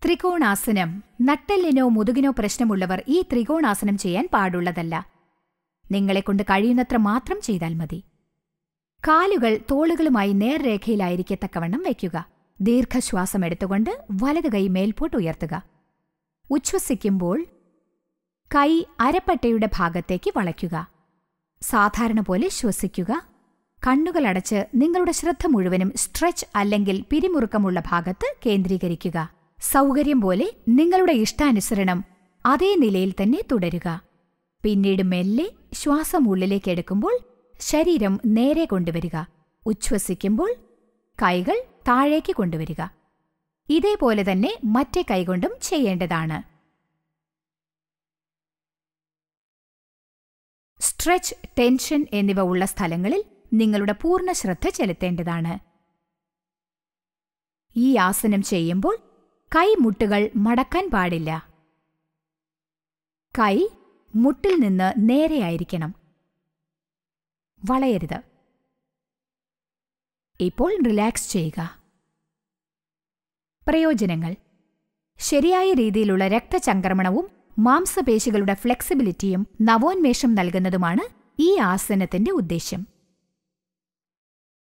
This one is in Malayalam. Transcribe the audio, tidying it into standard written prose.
ത്രികോണാസനം. നട്ടെല്ലിനോ മുതുകിനോ പ്രശ്നമുള്ളവർ ഈ ത്രികോണാസനം ചെയ്യാൻ പാടുള്ളതല്ല. നിങ്ങളെക്കൊണ്ട് കഴിയുന്നത്ര മാത്രം ചെയ്താൽ മതി. കാലുകൾ തോളുകളുമായി നേർരേഖയിലായിരിക്കത്തക്കവണ്ണം വയ്ക്കുക. ദീർഘശ്വാസം എടുത്തുകൊണ്ട് വലതു കൈ മേൽപോട്ട് ഉയർത്തുക. ഉച്ഛ്വസിക്കുമ്പോൾ കൈ അരപ്പട്ടയുടെ ഭാഗത്തേക്ക് വളയ്ക്കുക. സാധാരണ പോലെ ശ്വസിക്കുക. കണ്ണുകളടച്ച് നിങ്ങളുടെ ശ്രദ്ധ മുഴുവനും സ്ട്രെച്ച് അല്ലെങ്കിൽ പിരിമുറുക്കമുള്ള ഭാഗത്ത് കേന്ദ്രീകരിക്കുക. സൗകര്യം പോലെ നിങ്ങളുടെ ഇഷ്ടാനുസരണം അതേ നിലയിൽ തന്നെ തുടരുക. പിന്നീട് മെല്ലെ ശ്വാസം ഉള്ളിലേക്ക് എടുക്കുമ്പോൾ ശരീരം നേരെ കൊണ്ടുവരിക. ഉച്ഛ്വസിക്കുമ്പോൾ കൈകൾ താഴേക്ക് കൊണ്ടുവരിക. ഇതേപോലെ തന്നെ മറ്റേ കൈകൊണ്ടും ചെയ്യേണ്ടതാണ്. സ്ട്രെച്ച്, ടെൻഷൻ എന്നിവ ഉള്ള സ്ഥലങ്ങളിൽ നിങ്ങളുടെ പൂർണ്ണ ശ്രദ്ധ ചെലുത്തേണ്ടതാണ്. ഈ ആസനം ചെയ്യുമ്പോൾ കൈമുട്ടുകൾ മടക്കാൻ പാടില്ല. കൈ മുട്ടിൽ നിന്ന് നേരെയായിരിക്കണം, വളയരുത്. ഇപ്പോൾ റിലാക്സ് ചെയ്യുക. പ്രയോജനങ്ങൾ: ശരിയായ രീതിയിലുള്ള രക്തചംക്രമണവും മാംസപേശികളുടെ ഫ്ലെക്സിബിലിറ്റിയും നവോന്മേഷം നൽകുന്നതുമാണ് ഈ ആസനത്തിന്റെ ഉദ്ദേശ്യം.